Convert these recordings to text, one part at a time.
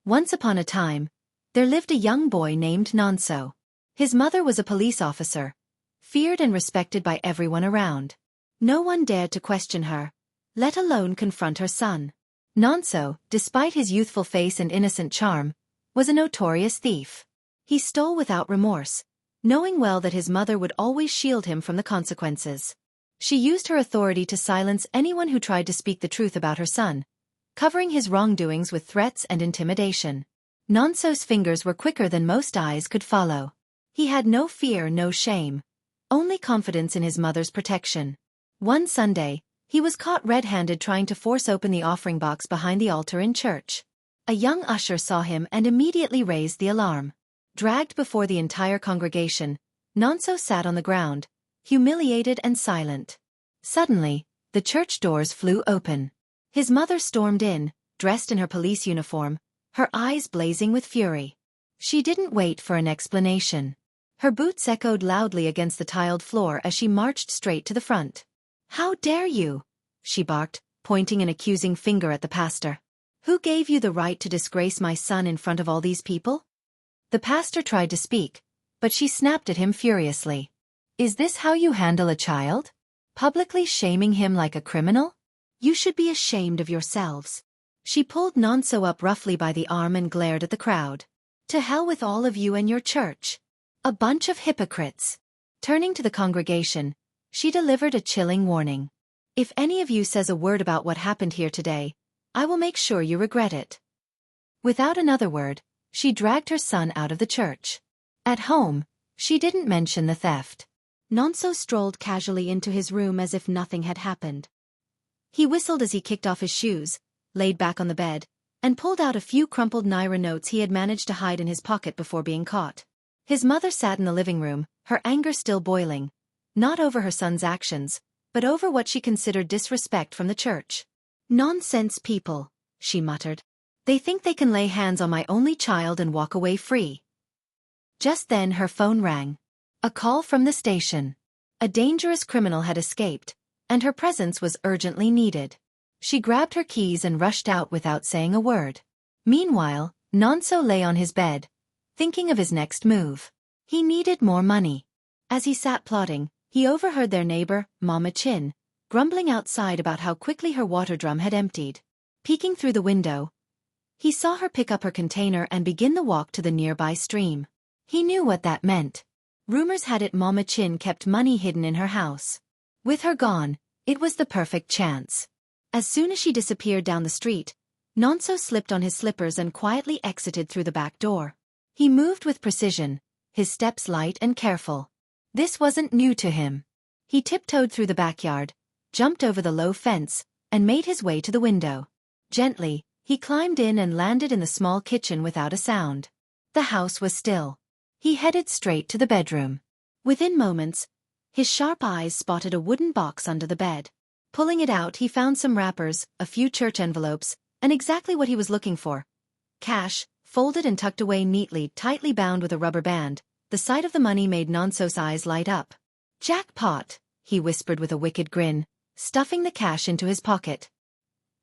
Once upon a time, there lived a young boy named Nonso. His mother was a police officer, feared and respected by everyone around. No one dared to question her, let alone confront her son. Nonso, despite his youthful face and innocent charm, was a notorious thief. He stole without remorse, knowing well that his mother would always shield him from the consequences. She used her authority to silence anyone who tried to speak the truth about her son, covering his wrongdoings with threats and intimidation. Nonso's fingers were quicker than most eyes could follow. He had no fear, no shame, only confidence in his mother's protection. One Sunday, he was caught red-handed trying to force open the offering box behind the altar in church. A young usher saw him and immediately raised the alarm. Dragged before the entire congregation, Nonso sat on the ground, humiliated and silent. Suddenly, the church doors flew open. His mother stormed in, dressed in her police uniform, her eyes blazing with fury. She didn't wait for an explanation. Her boots echoed loudly against the tiled floor as she marched straight to the front. "How dare you?" she barked, pointing an accusing finger at the pastor. "Who gave you the right to disgrace my son in front of all these people?" The pastor tried to speak, but she snapped at him furiously. "Is this how you handle a child? Publicly shaming him like a criminal? You should be ashamed of yourselves." She pulled Nonso up roughly by the arm and glared at the crowd. "To hell with all of you and your church. A bunch of hypocrites." Turning to the congregation, she delivered a chilling warning. "If any of you says a word about what happened here today, I will make sure you regret it." Without another word, she dragged her son out of the church. At home, she didn't mention the theft. Nonso strolled casually into his room as if nothing had happened. He whistled as he kicked off his shoes, laid back on the bed, and pulled out a few crumpled Naira notes he had managed to hide in his pocket before being caught. His mother sat in the living room, her anger still boiling, not over her son's actions, but over what she considered disrespect from the church. "Nonsense people," she muttered. "They think they can lay hands on my only child and walk away free." Just then her phone rang. A call from the station. A dangerous criminal had escaped, and her presence was urgently needed. She grabbed her keys and rushed out without saying a word. Meanwhile, Nonso lay on his bed, thinking of his next move. He needed more money. As he sat plotting, he overheard their neighbor, Mama Chin, grumbling outside about how quickly her water drum had emptied. Peeking through the window, he saw her pick up her container and begin the walk to the nearby stream. He knew what that meant. Rumors had it Mama Chin kept money hidden in her house. With her gone, it was the perfect chance. As soon as she disappeared down the street, Nonso slipped on his slippers and quietly exited through the back door. He moved with precision, his steps light and careful. This wasn't new to him. He tiptoed through the backyard, jumped over the low fence, and made his way to the window. Gently, he climbed in and landed in the small kitchen without a sound. The house was still. He headed straight to the bedroom. Within moments, his sharp eyes spotted a wooden box under the bed. Pulling it out, he found some wrappers, a few church envelopes, and exactly what he was looking for. Cash, folded and tucked away neatly, tightly bound with a rubber band. The sight of the money made Nonso's eyes light up. "Jackpot," he whispered with a wicked grin, stuffing the cash into his pocket.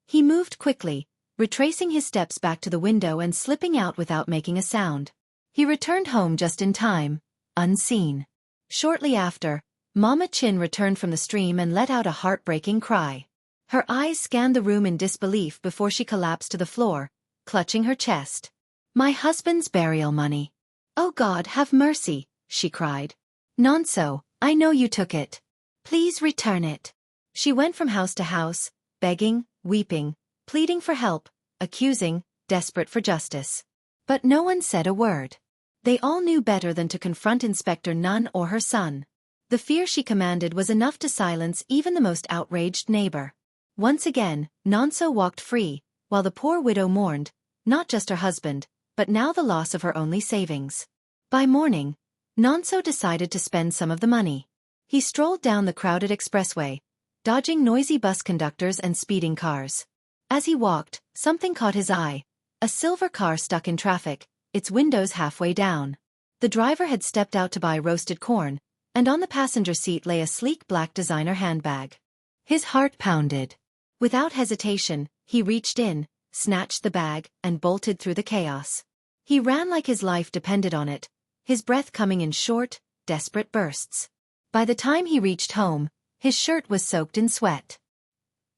He moved quickly, retracing his steps back to the window and slipping out without making a sound. He returned home just in time, unseen. Shortly after, Mama Chin returned from the stream and let out a heartbreaking cry. Her eyes scanned the room in disbelief before she collapsed to the floor, clutching her chest. "My husband's burial money. Oh God, have mercy," she cried. "Nonso, I know you took it. Please return it." She went from house to house, begging, weeping, pleading for help, accusing, desperate for justice. But no one said a word. They all knew better than to confront Inspector Nunn or her son. The fear she commanded was enough to silence even the most outraged neighbor. Once again, Nonso walked free, while the poor widow mourned, not just her husband, but now the loss of her only savings. By morning, Nonso decided to spend some of the money. He strolled down the crowded expressway, dodging noisy bus conductors and speeding cars. As he walked, something caught his eye. A silver car stuck in traffic, its windows halfway down. The driver had stepped out to buy roasted corn, and on the passenger seat lay a sleek black designer handbag. His heart pounded. Without hesitation, he reached in, snatched the bag, and bolted through the chaos. He ran like his life depended on it, his breath coming in short, desperate bursts. By the time he reached home, his shirt was soaked in sweat.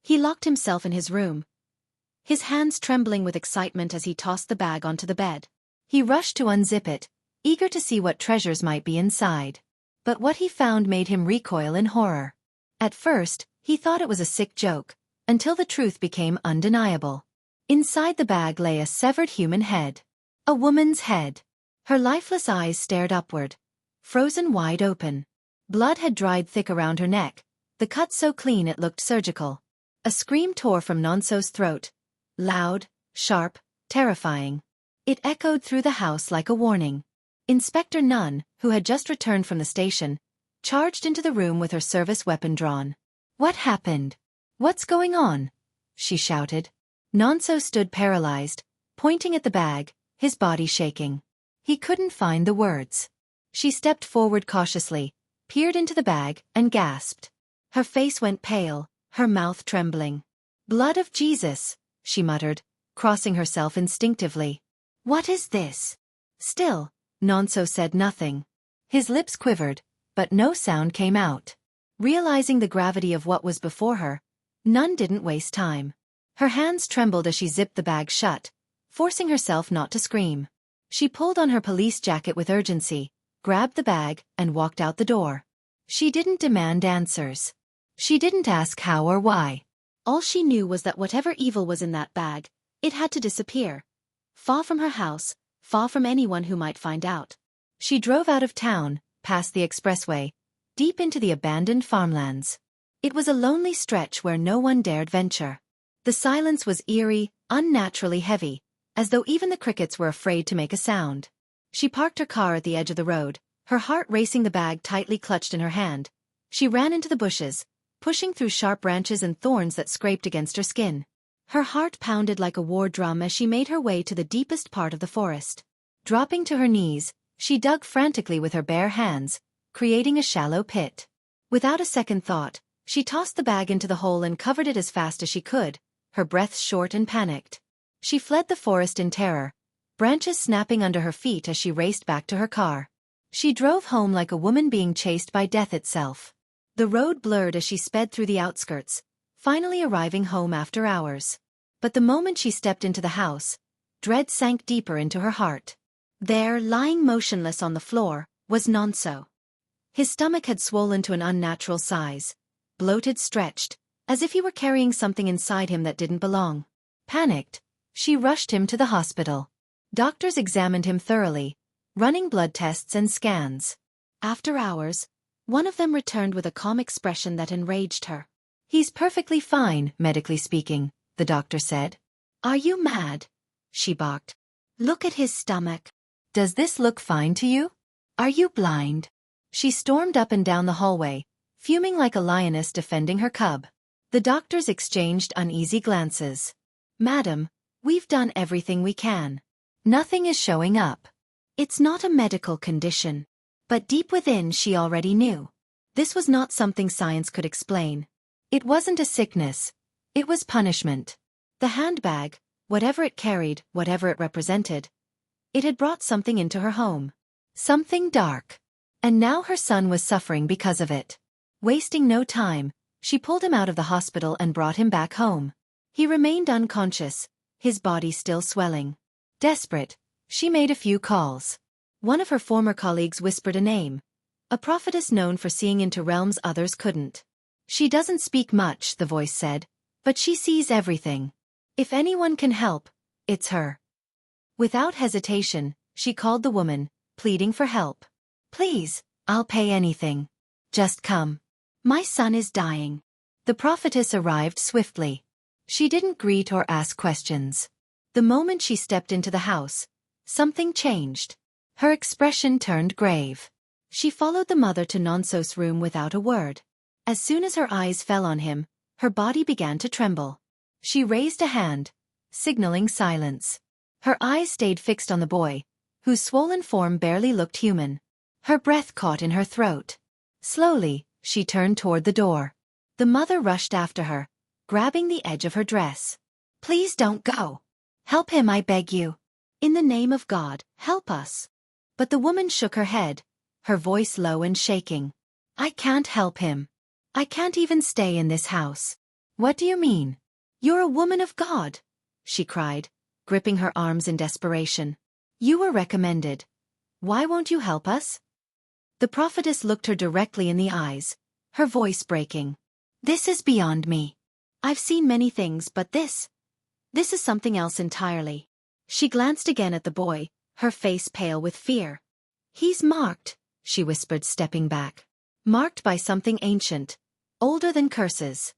He locked himself in his room, his hands trembling with excitement as he tossed the bag onto the bed. He rushed to unzip it, eager to see what treasures might be inside. But what he found made him recoil in horror. At first, he thought it was a sick joke, until the truth became undeniable. Inside the bag lay a severed human head. A woman's head. Her lifeless eyes stared upward, frozen wide open. Blood had dried thick around her neck, the cut so clean it looked surgical. A scream tore from Nonso's throat. Loud, sharp, terrifying. It echoed through the house like a warning. Inspector Nunn, who had just returned from the station, charged into the room with her service weapon drawn. "What happened? What's going on?" she shouted. Nonso stood paralyzed, pointing at the bag, his body shaking. He couldn't find the words. She stepped forward cautiously, peered into the bag, and gasped. Her face went pale, her mouth trembling. "Blood of Jesus," she muttered, crossing herself instinctively. "What is this?" Still, Nonso said nothing. His lips quivered, but no sound came out. Realizing the gravity of what was before her, Nunn didn't waste time. Her hands trembled as she zipped the bag shut, forcing herself not to scream. She pulled on her police jacket with urgency, grabbed the bag, and walked out the door. She didn't demand answers. She didn't ask how or why. All she knew was that whatever evil was in that bag, it had to disappear. Far from her house, far from anyone who might find out. She drove out of town, past the expressway, deep into the abandoned farmlands. It was a lonely stretch where no one dared venture. The silence was eerie, unnaturally heavy, as though even the crickets were afraid to make a sound. She parked her car at the edge of the road, her heart racing, the bag tightly clutched in her hand. She ran into the bushes, pushing through sharp branches and thorns that scraped against her skin. Her heart pounded like a war drum as she made her way to the deepest part of the forest. Dropping to her knees, she dug frantically with her bare hands, creating a shallow pit. Without a second thought, she tossed the bag into the hole and covered it as fast as she could, her breath short and panicked. She fled the forest in terror, branches snapping under her feet as she raced back to her car. She drove home like a woman being chased by death itself. The road blurred as she sped through the outskirts, finally arriving home after hours. But the moment she stepped into the house, dread sank deeper into her heart. There, lying motionless on the floor, was Nonso. His stomach had swollen to an unnatural size, bloated, stretched, as if he were carrying something inside him that didn't belong. Panicked, she rushed him to the hospital. Doctors examined him thoroughly, running blood tests and scans. After hours, one of them returned with a calm expression that enraged her. "He's perfectly fine, medically speaking," the doctor said. "Are you mad?" she barked. "Look at his stomach. Does this look fine to you? Are you blind?" She stormed up and down the hallway, fuming like a lioness defending her cub. The doctors exchanged uneasy glances. "Madam, we've done everything we can. Nothing is showing up. It's not a medical condition." But deep within she already knew. This was not something science could explain. It wasn't a sickness. It was punishment. The handbag, whatever it carried, whatever it represented, it had brought something into her home. Something dark. And now her son was suffering because of it. Wasting no time, she pulled him out of the hospital and brought him back home. He remained unconscious, his body still swelling. Desperate, she made a few calls. One of her former colleagues whispered a name, a prophetess known for seeing into realms others couldn't. "She doesn't speak much," the voice said, "but she sees everything. If anyone can help, it's her." Without hesitation, she called the woman, pleading for help. "Please, I'll pay anything. Just come. My son is dying." The prophetess arrived swiftly. She didn't greet or ask questions. The moment she stepped into the house, something changed. Her expression turned grave. She followed the mother to Nonso's room without a word. As soon as her eyes fell on him, her body began to tremble. She raised a hand, signaling silence. Her eyes stayed fixed on the boy, whose swollen form barely looked human. Her breath caught in her throat. Slowly, she turned toward the door. The mother rushed after her, grabbing the edge of her dress. "Please don't go," Help him, I beg you. In the name of God, help us. But the woman shook her head, her voice low and shaking. I can't help him. I can't even stay in this house. What do you mean? You're a woman of God, she cried, gripping her arms in desperation. You were recommended. Why won't you help us? The prophetess looked her directly in the eyes, her voice breaking. This is beyond me. I've seen many things, but this is something else entirely. She glanced again at the boy, her face pale with fear. He's marked, she whispered, stepping back. Marked by something ancient, older than curses.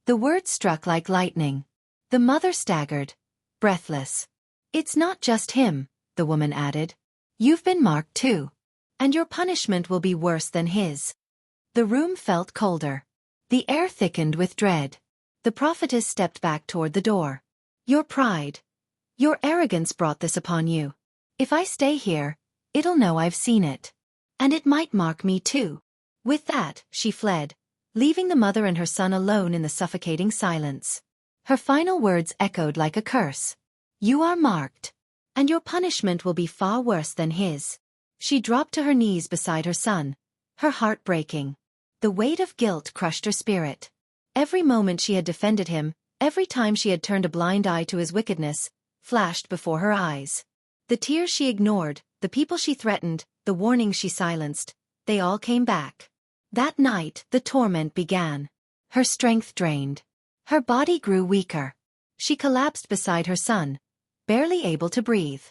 The words struck like lightning. The mother staggered, breathless. It's not just him, the woman added. You've been marked too. And your punishment will be worse than his. The room felt colder. The air thickened with dread. The prophetess stepped back toward the door. Your pride, your arrogance brought this upon you. If I stay here, it'll know I've seen it. And it might mark me too. With that, she fled, leaving the mother and her son alone in the suffocating silence. Her final words echoed like a curse. You are marked. And your punishment will be far worse than his. She dropped to her knees beside her son, her heart breaking. The weight of guilt crushed her spirit. Every moment she had defended him, every time she had turned a blind eye to his wickedness, flashed before her eyes. The tears she ignored, the people she threatened, the warnings she silenced, they all came back. That night, the torment began. Her strength drained. Her body grew weaker. She collapsed beside her son, barely able to breathe.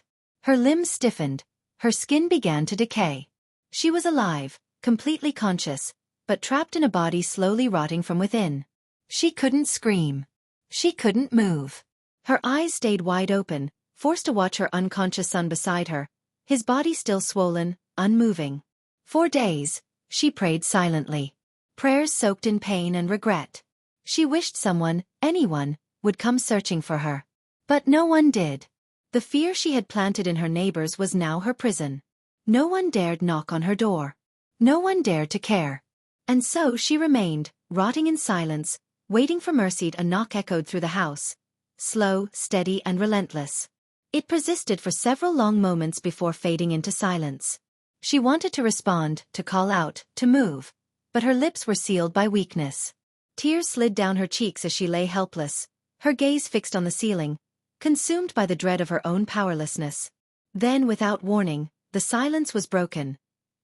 Her limbs stiffened, her skin began to decay. She was alive, completely conscious, but trapped in a body slowly rotting from within. She couldn't scream. She couldn't move. Her eyes stayed wide open, forced to watch her unconscious son beside her, his body still swollen, unmoving. For days, she prayed silently. Prayers soaked in pain and regret. She wished someone, anyone, would come searching for her. But no one did. The fear she had planted in her neighbors was now her prison. No one dared knock on her door. No one dared to care. And so she remained, rotting in silence, waiting for mercy. A knock echoed through the house. Slow, steady, and relentless. It persisted for several long moments before fading into silence. She wanted to respond, to call out, to move, but her lips were sealed by weakness. Tears slid down her cheeks as she lay helpless, her gaze fixed on the ceiling, consumed by the dread of her own powerlessness. Then, without warning, the silence was broken.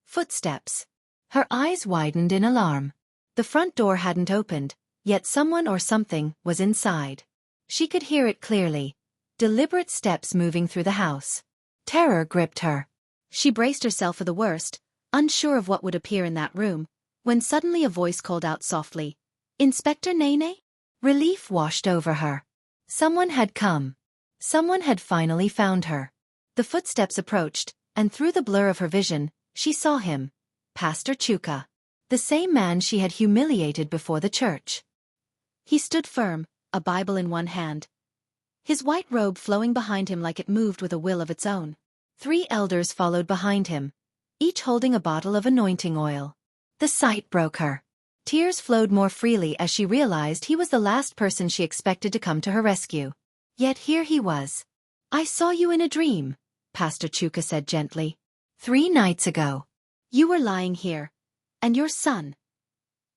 Footsteps. Her eyes widened in alarm. The front door hadn't opened, yet someone or something was inside. She could hear it clearly. Deliberate steps moving through the house. Terror gripped her. She braced herself for the worst, unsure of what would appear in that room, when suddenly a voice called out softly, "Inspector Nene?" Relief washed over her. Someone had come. Someone had finally found her. The footsteps approached, and through the blur of her vision, she saw him. Pastor Chuka. The same man she had humiliated before the church. He stood firm, a Bible in one hand, his white robe flowing behind him like it moved with a will of its own. 3 elders followed behind him, each holding a bottle of anointing oil. The sight broke her. Tears flowed more freely as she realized he was the last person she expected to come to her rescue. Yet here he was. "I saw you in a dream," Pastor Chuka said gently. 3 nights ago. You were lying here. And your son.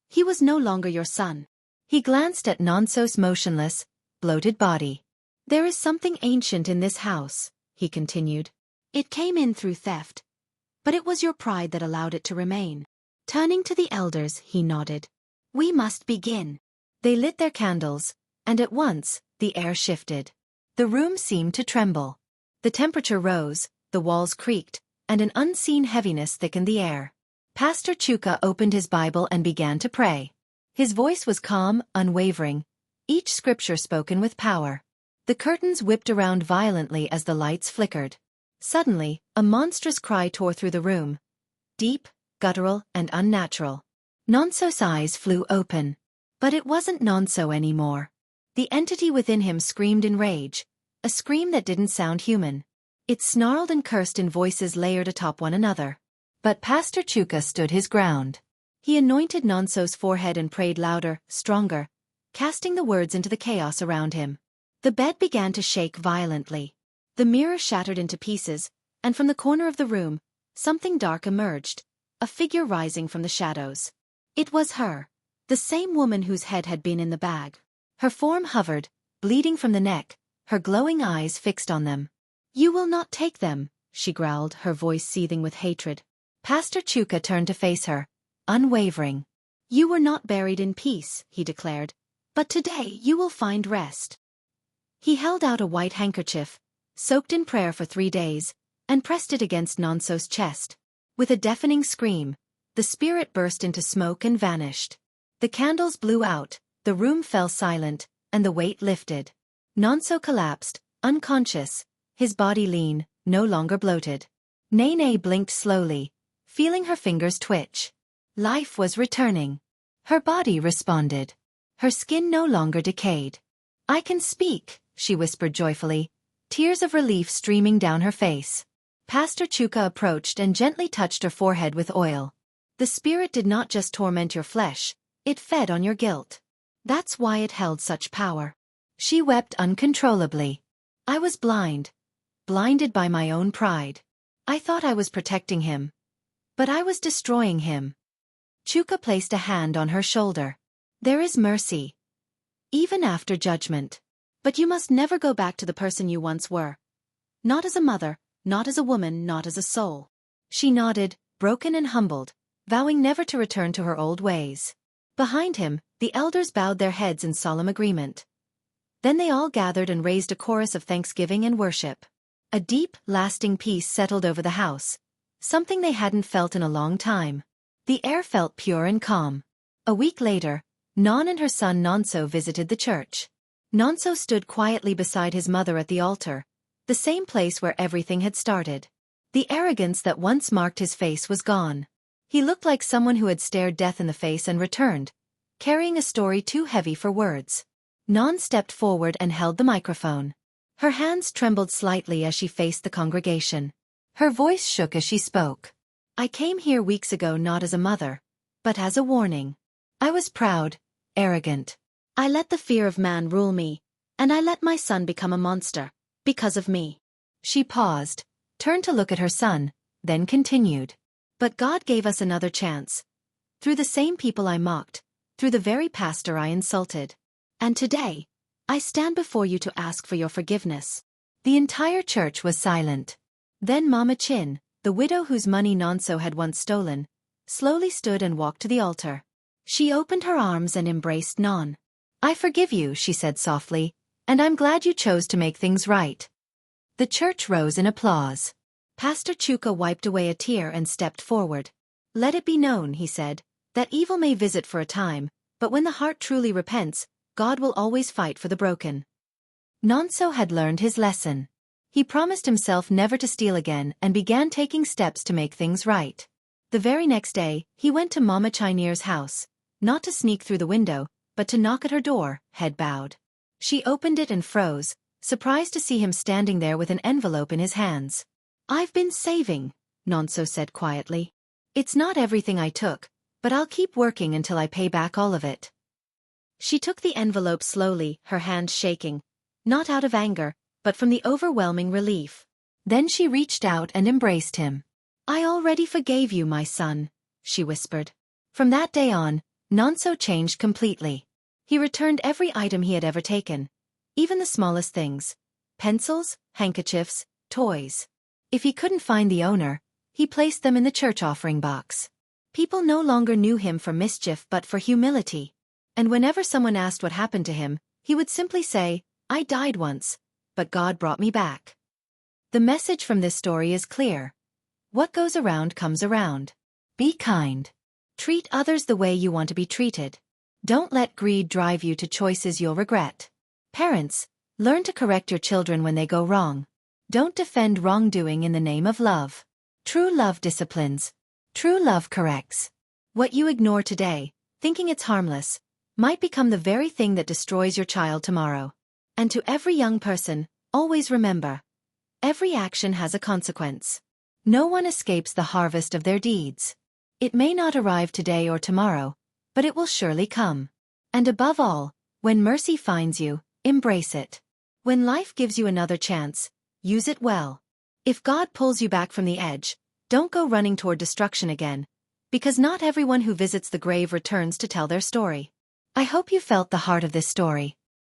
He was no longer your son. He glanced at Nonso's motionless, bloated body. "There is something ancient in this house," he continued. "It came in through theft. But it was your pride that allowed it to remain." Turning to the elders, he nodded. "We must begin." They lit their candles, and at once, the air shifted. The room seemed to tremble. The temperature rose, the walls creaked, and an unseen heaviness thickened the air. Pastor Chuka opened his Bible and began to pray. His voice was calm, unwavering, each scripture spoken with power. The curtains whipped around violently as the lights flickered. Suddenly, a monstrous cry tore through the room. Deep, guttural, and unnatural. Nonso's eyes flew open. But it wasn't Nonso anymore. The entity within him screamed in rage, a scream that didn't sound human. It snarled and cursed in voices layered atop one another. But Pastor Chuka stood his ground. He anointed Nonso's forehead and prayed louder, stronger, casting the words into the chaos around him. The bed began to shake violently. The mirror shattered into pieces, and from the corner of the room, something dark emerged, a figure rising from the shadows. It was her, the same woman whose head had been in the bag. Her form hovered, bleeding from the neck, her glowing eyes fixed on them. "You will not take them," she growled, her voice seething with hatred. Pastor Chuka turned to face her, unwavering. "You were not buried in peace," he declared, "but today you will find rest." He held out a white handkerchief, soaked in prayer for 3 days, and pressed it against Nonso's chest. With a deafening scream, the spirit burst into smoke and vanished. The candles blew out, the room fell silent, and the weight lifted. Nonso collapsed, unconscious, his body lean, no longer bloated. Nene blinked slowly, feeling her fingers twitch. Life was returning. Her body responded. Her skin no longer decayed. "I can speak," she whispered joyfully, tears of relief streaming down her face. Pastor Chuka approached and gently touched her forehead with oil. "The spirit did not just torment your flesh, it fed on your guilt. That's why it held such power." She wept uncontrollably. "I was blinded by my own pride. I thought I was protecting him. But I was destroying him." Chuka placed a hand on her shoulder. "There is mercy, even after judgment. But you must never go back to the person you once were. Not as a mother, not as a woman, not as a soul." She nodded, broken and humbled, vowing never to return to her old ways. Behind him, the elders bowed their heads in solemn agreement. Then they all gathered and raised a chorus of thanksgiving and worship. A deep, lasting peace settled over the house, something they hadn't felt in a long time. The air felt pure and calm. A week later, Non and her son Nonso visited the church. Nonso stood quietly beside his mother at the altar, the same place where everything had started. The arrogance that once marked his face was gone. He looked like someone who had stared death in the face and returned, carrying a story too heavy for words. Non stepped forward and held the microphone. Her hands trembled slightly as she faced the congregation. Her voice shook as she spoke. "I came here weeks ago not as a mother, but as a warning. I was proud, arrogant. I let the fear of man rule me, and I let my son become a monster, because of me." She paused, turned to look at her son, then continued. "But God gave us another chance. Through the same people I mocked, through the very pastor I insulted. And today, I stand before you to ask for your forgiveness." The entire church was silent. Then Mama Chin, the widow whose money Nonso had once stolen, slowly stood and walked to the altar. She opened her arms and embraced Non. "I forgive you," she said softly, "and I'm glad you chose to make things right." The church rose in applause. Pastor Chuka wiped away a tear and stepped forward. "Let it be known," he said, "that evil may visit for a time, but when the heart truly repents, God will always fight for the broken." Nonso had learned his lesson. He promised himself never to steal again and began taking steps to make things right. The very next day, he went to Mama Chineer's house, not to sneak through the window, but to knock at her door, head bowed. She opened it and froze, surprised to see him standing there with an envelope in his hands. "I've been saving," Nonso said quietly. "It's not everything I took, but I'll keep working until I pay back all of it." She took the envelope slowly, her hands shaking, not out of anger, but from the overwhelming relief. Then she reached out and embraced him. "I already forgave you, my son," she whispered. From that day on, Nonso changed completely. He returned every item he had ever taken, even the smallest things: pencils, handkerchiefs, toys. If he couldn't find the owner, he placed them in the church offering box. People no longer knew him for mischief but for humility. And whenever someone asked what happened to him, he would simply say, "I died once, but God brought me back." The message from this story is clear. What goes around comes around. Be kind. Treat others the way you want to be treated. Don't let greed drive you to choices you'll regret. Parents, learn to correct your children when they go wrong. Don't defend wrongdoing in the name of love. True love disciplines. True love corrects. What you ignore today, thinking it's harmless, might become the very thing that destroys your child tomorrow. And to every young person, always remember, every action has a consequence. No one escapes the harvest of their deeds. It may not arrive today or tomorrow, but it will surely come. And above all, when mercy finds you, embrace it. When life gives you another chance, use it well. If God pulls you back from the edge, don't go running toward destruction again, because not everyone who visits the grave returns to tell their story. I hope you felt the heart of this story.